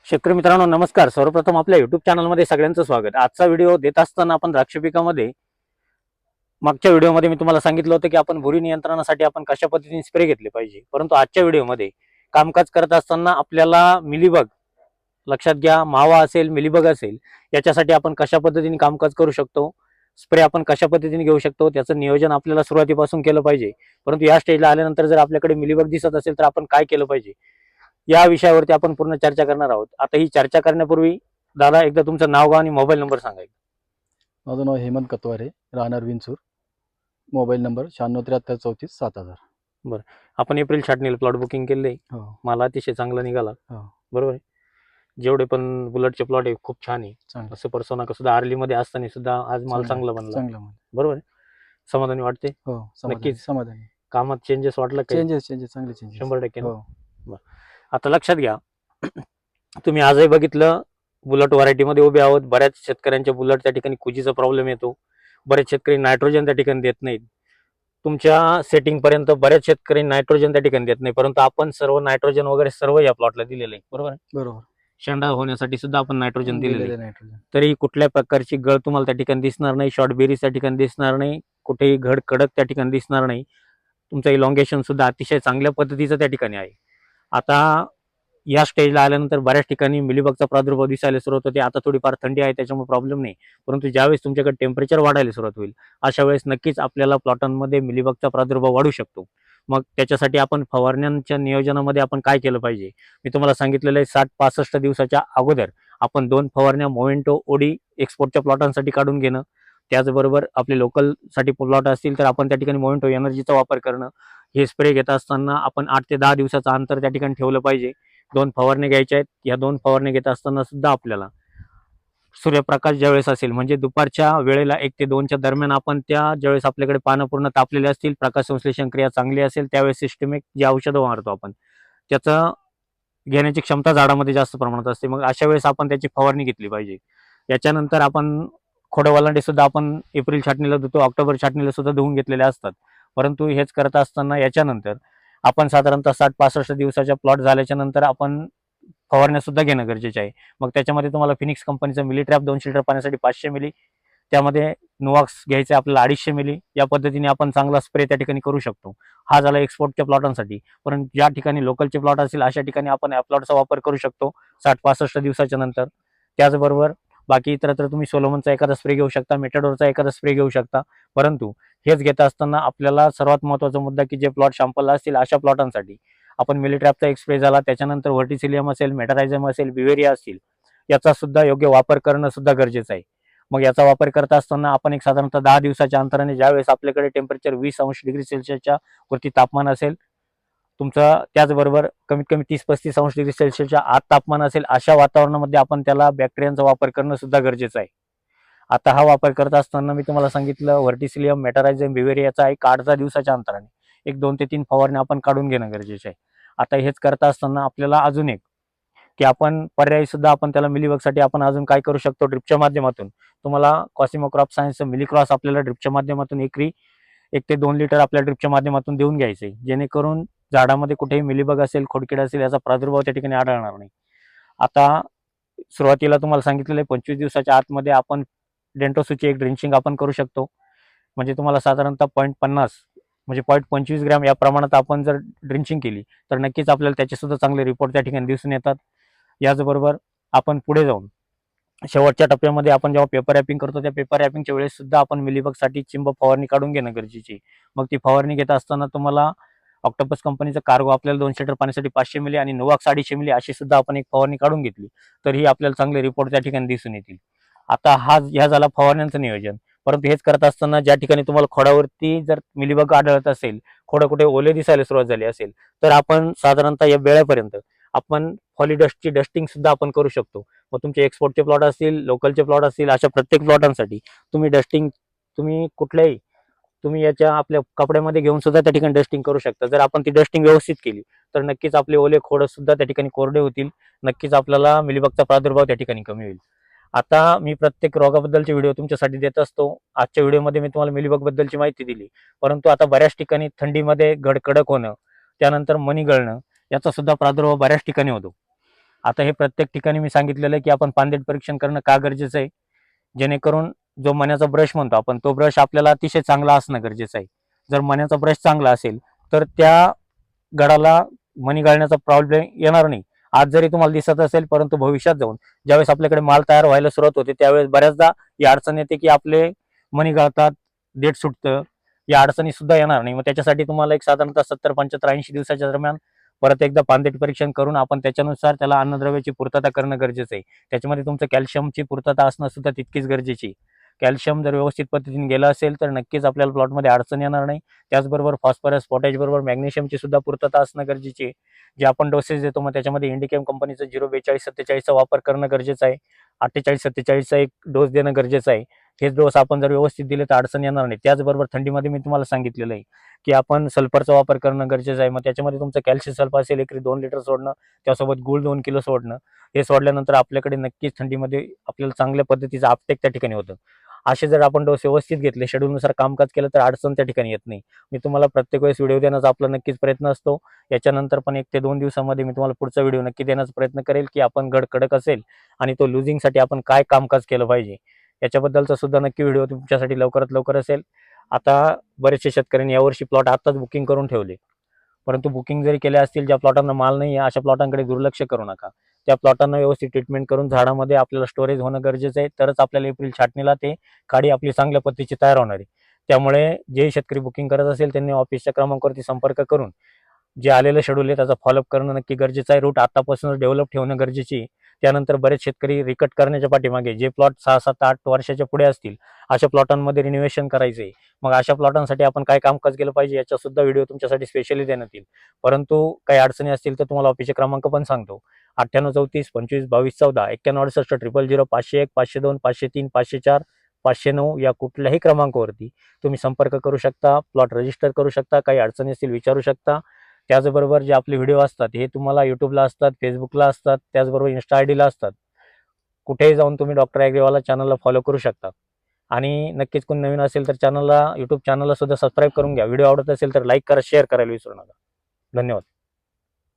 शेतकरी मित्रांनो नमस्कार. सर्वप्रथम आपल्या युट्यूब चॅनलमध्ये सगळ्यांचं स्वागत. आजचा व्हिडिओ देत असताना आपण द्राक्ष पिकामध्ये मागच्या व्हिडिओमध्ये मी तुम्हाला सांगितलं होतं की आपण बुरी नियंत्रणासाठी आपण कशा पद्धतीने स्प्रे घेतले पाहिजे. परंतु आजच्या व्हिडिओमध्ये कामकाज करत असताना आपल्याला मिलीबग लक्षात घ्या, मावा असेल मिलीबग असेल याच्यासाठी आपण कशा पद्धतीने कामकाज करू शकतो, स्प्रे आपण कशा पद्धतीने घेऊ शकतो त्याचं नियोजन आपल्याला सुरुवातीपासून केलं पाहिजे. परंतु या स्टेजला आल्यानंतर जर आपल्याकडे मिलीबग दिसत असेल तर आपण काय केलं पाहिजे या विषयावरती आपण पूर्ण चर्चा करणार आहोत. आता ही चर्चा करण्यापूर्वी दादा एकदा तुमचं नाव गाव आणि मोबाईल नंबर सांगायचं. माझं नाव हेमंत कतवारे, राहणार विंचूर. Mobile number 9673347000. आपण एप्रिल छाटणीला प्लॉट बुकिंग केले, हो मला अतिशय चांगला निघाला. हो बरोबर आहे. जेवढे पण बुलेटचे प्लॉट आहे खूप छान आहे. चांगलं असं परसोना सुद्धा आर्ली मध्ये असताना सुद्धा आज माल चांगला बनला. चांगलं म्हणलं. बरोबर आहे. समाधानी वाटते. हो नक्कीच. समाधानी. कामात चेंजेस वाटलं काही? चेंजेस चांगले चेंजेस 100% ना? हो आता लक्षात घ्या, तुम्ही आजही बघितलं बुलेट व्हरायटीमध्ये उभे आहोत. बऱ्याच शेतकऱ्यांच्या बुलेट त्या ठिकाणी कुजीचा प्रॉब्लेम येतो. बरेच शेतकरी नायट्रोजन त्या ठिकाणी देत नाहीत. तुमच्या सेटिंग पर्यंत बऱ्याच शेतकरी नायट्रोजन त्या ठिकाणी देत नाही, परंतु आपण सर्व नायट्रोजन वगैरे सर्व या प्लॉटला दिलेलं आहे. बरोबर आहे. बरोबर. शेंडा होण्यासाठी सुद्धा आपण नायट्रोजन दिलेलं आहे. नायट्रोजन. तरी कुठल्या प्रकारची गळ तुम्हाला त्या ठिकाणी दिसणार नाही, शॉर्ट बेरीज त्या ठिकाणी दिसणार नाही, कुठेही घड कडक त्या ठिकाणी दिसणार नाही. तुमचं इलॉंगेशन सुद्धा अतिशय चांगल्या पद्धतीचं त्या ठिकाणी आहे. आता या स्टेजला आल्यानंतर बऱ्याच ठिकाणी मिलीबगचा प्रादुर्भाव दिसायला सुरुवात होते. आता थोडीफार थंडी आहे त्याच्यामुळे प्रॉब्लेम नाही, परंतु ज्यावेळेस तुमच्याकडे टेम्परेचर वाढायला सुरुवात होईल अशा वेळेस नक्कीच आपल्याला प्लॉटांमध्ये मिलीबगचा प्रादुर्भाव वाढू शकतो. मग त्याच्यासाठी आपण फवारण्यांच्या नियोजनामध्ये आपण काय केलं पाहिजे, मी तुम्हाला सांगितलेलं आहे 60-65 दिवसाच्या अगोदर आपण 2 फवारण्या मोवेंटो ओडी एक्सपोर्टच्या प्लॉटांसाठी काढून घेणं. त्याचबरोबर आपले लोकलसाठी प्लॉट असतील तर आपण त्या ठिकाणी मोवेंटो एनर्जीचा वापर करणं. हे स्प्रे घेत असताना आपण 8 ते 10 दिवसाचं अंतर त्या ठिकाणी ठेवलं पाहिजे. 2 फवारणी घ्यायच्या आहेत. या 2 फवारणी घेत असताना सुद्धा आपल्याला सूर्यप्रकाश ज्यावेळेस असेल म्हणजे दुपारच्या वेळेला 1 ते 2च्या दरम्यान आपण ज्यावेळेस आपल्याकडे पानं पूर्ण तापलेले असतील, प्रकाश संश्लेषण क्रिया चांगली असेल त्यावेळेस सिस्टमिक जे औषधं मारतो आपण त्याचं घेण्याची क्षमता झाडामध्ये जास्त प्रमाणात असते. मग अशा वेळेस आपण त्याची फवारणी घेतली पाहिजे. याच्यानंतर आपण खोडवालांडे सुद्धा आपण एप्रिल छाटणीला धुतो, ऑक्टोबर छाटणीला सुद्धा धुवून घेतलेले असतात. परंतु हेच करत असताना याच्यानंतर आपण साधारणतः 60-65 दिवसाच्या प्लॉट झाल्याच्या नंतर आपण फवारण्या सुद्धा घेणं गरजेचे आहे. मग त्याच्यामध्ये तुम्हाला फिनिक्स कंपनीचा मिलीट्रॅप 200 लिटर पाण्यासाठी 500 मिली, त्यामध्ये नोवाक्स घ्यायचं आपल्याला 250 मिली, या पद्धतीने आपण चांगला स्प्रे त्या ठिकाणी करू शकतो. हा झाला एक्सपोर्टच्या प्लॉटांसाठी. परंतु ज्या ठिकाणी लोकलचे प्लॉट असतील अशा ठिकाणी आपण या प्लॉटचा वापर करू शकतो 60-65 दिवसाच्या नंतर. त्याचबरोबर बाकी इतरत्र तुम्ही सोलोमनचा एखादा स्प्रे घेऊ शकता, मेटाडोरचा एखादा स्प्रे घेऊ शकता. परंतु हेच घेत असताना आपल्याला सर्वात महत्त्वाचा मुद्दा की जे प्लॉट शॅम्पलला असतील अशा प्लॉटांसाठी आपण मिलीट्रॅपचा एक स्प्रे झाला, त्याच्यानंतर व्हर्टिसिलियम असेल, मेटारायझम असेल, बिवेरिया असतील, याचा सुद्धा योग्य वापर करणं सुद्धा गरजेचं आहे. मग याचा वापर करत असताना आपण एक साधारणतः 10 दिवसाच्या अंतराने ज्यावेळेस आपल्याकडे टेम्परेचर 20 डिग्री सेल्सिअसच्या वरती तापमान असेल तुमचं, त्याचबरोबर कमीत कमी 30-35 डिग्री सेल्सिअसच्या आत तापमान असेल अशा वातावरणामध्ये आपण त्याला बॅक्टेरियांचा वापर करणं सुद्धा गरजेचं आहे. आता हा वापर करत असताना मी तुम्हाला सांगितलं व्हर्टिसिलियम, मेटारायझम, बिवेरियाचा एक 8-10 दिवसाच्या अंतराने एक 2 ते 3 फवारण्या आपण काढून घेणं गरजेचं आहे. आता हेच करत असताना आपल्याला अजून एक की आपण पर्यायी सुद्धा आपण त्याला मिलीबगसाठी आपण अजून काय करू शकतो, ड्रिपच्या माध्यमातून तुम्हाला कॉसिमो क्रॉप सायन्सचं मिलीक्रॉस आपल्याला ड्रिपच्या माध्यमातून एकरी 1 ते 2 लिटर आपल्या ड्रिपच्या माध्यमातून देऊन घ्यायचे, जेणेकरून झाडामध्ये कुठेही मिलीबग असेल, खोडकीड असेल याचा प्रादुर्भाव त्या ठिकाणी आढळणार नाही. आता सुरुवातीला तुम्हाला सांगितलेलं आहे 25 दिवसाच्या आतमध्ये आपण डेंटोसूची एक ड्रिंचिंग आपण करू शकतो. म्हणजे तुम्हाला साधारणतः 0.50 म्हणजे 0.25 ग्रॅम या प्रमाणात आपण जर ड्रिंचिंग केली तर नक्कीच आपल्याला त्याचे सुद्धा चांगले रिपोर्ट त्या ठिकाणी दिसून येतात. याचबरोबर आपण पुढे जाऊन शेवटच्या टप्प्यामध्ये आपण जेव्हा पेपर रॅपिंग करतो त्या पेपर रॅपिंगच्या वेळेस सुद्धा आपण मिलीबगसाठी चिंब फवारणी काढून घेणं गरजेची. मग ती फवारणी घेत असताना तुम्हाला ऑक्टोपस कंपनीचं कार्गो आपल्याला 200 लिटर पाण्यासाठी 500 मिली आणि नोवाक्स 250 मिली अशी सुद्धा आपण एक फवारणी काढून घेतली तरीही आपल्याला चांगले रिपोर्ट त्या ठिकाणी दिसून येतील. आता ह्या झाला फवारण्यांचं नियोजन. परंतु हेच करत असताना ज्या ठिकाणी तुम्हाला खोडावरती जर मिलीबग आढळत असेल, खोडं कुठे ओले दिसायला सुरुवात झाली असेल तर आपण साधारणतः या वेळेपर्यंत आपण पॉलीडस्टची डस्टिंग सुद्धा आपण करू शकतो. मग तुमचे एक्सपोर्टचे प्लॉट असतील, लोकलचे प्लॉट असतील, अशा प्रत्येक प्लॉटांसाठी तुम्ही डस्टिंग कुठल्याही याच्या आपल्या कपड्यामध्ये घेऊन सुद्धा त्या ठिकाणी डस्टिंग करू शकता. जर आपण ती डस्टिंग व्यवस्थित केली तर नक्कीच आपले ओले खोड सुद्धा त्या ठिकाणी कोरडे होतील. नक्कीच आपल्याला मिलीबगचा प्रादुर्भाव त्या ठिकाणी कमी होईल. आता मी प्रत्येक रोगाबद्दलचे व्हिडिओ तुमच्यासाठी देत असतो. आजच्या व्हिडिओमध्ये मी तुम्हाला मिलीबग बद्दलची माहिती दिली, परंतु आता बऱ्याच ठिकाणी थंडीमध्ये घड कडक होणं, त्यानंतर मणी गळणं याचा सुद्धा प्रादुर्भाव बऱ्याच ठिकाणी होतो. आता हे प्रत्येक ठिकाणी मी सांगितलेलं आहे की आपण पानदेट परीक्षण करणं का गरजेचं आहे, जेणेकरून जो मण्याचा ब्रश म्हणतो आपण, तो ब्रश आपल्याला अतिशय चांगला असणं गरजेचं आहे. जर मण्याचा ब्रश चांगला असेल तर त्या गडाला मणी गाळण्याचा प्रॉब्लेम येणार नाही. आज जरी तुम्हाला दिसत असेल, परंतु भविष्यात जाऊन ज्यावेळेस आपल्याकडे माल तयार व्हायला सुरुवात होते त्यावेळेस बऱ्याचदा ही अडचण येते की आपले मणी गाळतात, देठ सुटतं, या अडचणी सुद्धा येणार नाही. मग त्याच्यासाठी तुम्हाला एक साधारणतः 70, 75, 80 दिवसाच्या दरम्यान परत एकदा पानदेट परीक्षण करून आपण त्याच्यानुसार त्याला अन्नद्रव्याची पूर्तता करणं गरजेचं आहे. त्याच्यामध्ये तुमचं कॅल्शियमची पूर्तता असणं सुद्धा तितकीच गरजेची. कॅल्शियम जर व्यवस्थित पद्धतीने गेलं असेल तर नक्कीच आपल्याला प्लॉटमध्ये अडचण येणार नाही. त्याचबरोबर फॉस्फरस, पोटॅश बरोबर मॅग्नेशियमची सुद्धा पूर्तता असणं गरजेची आहे. जे आपण डोसेस देतो मग त्याच्यामध्ये इंडिकेम कंपनीचं 04247चा वापर करणं गरजेचं आहे. 4847चा एक डोस देणं गरजेचं आहे. हेच डोस आपण जर व्यवस्थित दिले तर अडचण येणार नाही. त्याचबरोबर थंडीमध्ये मी तुम्हाला सांगितलेलं आहे की आपण सल्फरचा वापर करणं गरजेचं आहे. मग त्याच्यामध्ये तुमचं कॅल्शियम सल्फर असेल, एकरी 2 लिटर सोडणं, त्यासोबत गूळ 2 किलो सोडणं. हे सोडल्यानंतर आपल्याकडे नक्कीच थंडीमध्ये आपल्याला चांगल्या पद्धतीचं आपटेक त्या ठिकाणी होतं. असे जर आपण डोस व्यवस्थित घेतले, शेड्यूलनुसार कामकाज केलं तर अडचण त्या ठिकाणी येत नाही. मी तुम्हाला प्रत्येक वेळेस व्हिडिओ देण्याचा आपला नक्कीच प्रयत्न असतो. याच्यानंतर पण 1 ते 2 दिवसामध्ये मी तुम्हाला पुढचा व्हिडिओ नक्की देण्याचा प्रयत्न करेल की आपण गड कडक असेल आणि तो लुझिंगसाठी आपण काय कामकाज केलं पाहिजे, याच्याबद्दलचा सुद्धा नक्की व्हिडिओ तुमच्यासाठी लवकरात लवकर असेल. आता बरेचसे शेतकऱ्यांनी यावर्षी प्लॉट आत्ताच बुकिंग करून ठेवले, परंतु बुकिंग जरी केले असतील, ज्या प्लॉटांना माल नाही आहे अशा प्लॉटांकडे दुर्लक्ष करू नका. त्या प्लॉटांना व्यवस्थित ट्रीटमेंट करून झाडामध्ये आपल्याला स्टोरेज होणं गरजेचं आहे. तरच आपल्याला एप्रिल छाटणीला ते काडी आपली चांगल्या पद्धतीची तयार होणार आहे. त्यामुळे जे शेतकरी बुकिंग करत असेल त्यांनी ऑफिसच्या क्रमांकावरती संपर्क करून जे आलेलं शेड्यूल आहे त्याचा फॉलोअप करणं नक्की गरजेचं आहे. रूट आतापासूनच डेव्हलप ठेवणं गरजेची आहे. त्यानंतर बरेच शेतकरी रिकट करण्याच्या पाठीमागे, जे प्लॉट 6, 7, 8 वर्षाच्या पुढे असतील अशा प्लॉटांमध्ये रिनोव्हेशन करायचे. मग अशा प्लॉटांसाठी आपण काय कामकाज केलं पाहिजे याचा सुद्धा व्हिडिओ तुमच्यासाठी स्पेशली देण्यात येईल. परंतु काही अडचणी असतील तर तुम्हाला ऑफिसचे क्रमांक पण सांगतो. 98 34 25 22 14 91 68 000 501 502 503 504 509 या कुठल्याही क्रमांकावरती तुम्ही संपर्क करू शकता, प्लॉट रजिस्टर करू शकता, काही अडचणी असतील विचारू शकता. त्याचबरोबर जे आपले व्हिडिओ असतात हे तुम्हाला यूट्यूबला असतात, फेसबुकला असतात, त्याचबरोबर इन्स्टा आयडीला असतात. कुठेही जाऊन तुम्ही डॉक्टर ॲग्रीवाला चॅनलला फॉलो करू शकता. आणि नक्कीच कोणी नवीन असेल तर यूट्यूब चॅनलला सुद्धा सबस्क्राईब करून घ्या. व्हिडिओ आवडत असेल तर लाईक करा, शेअर करायला विसरू नका. धन्यवाद.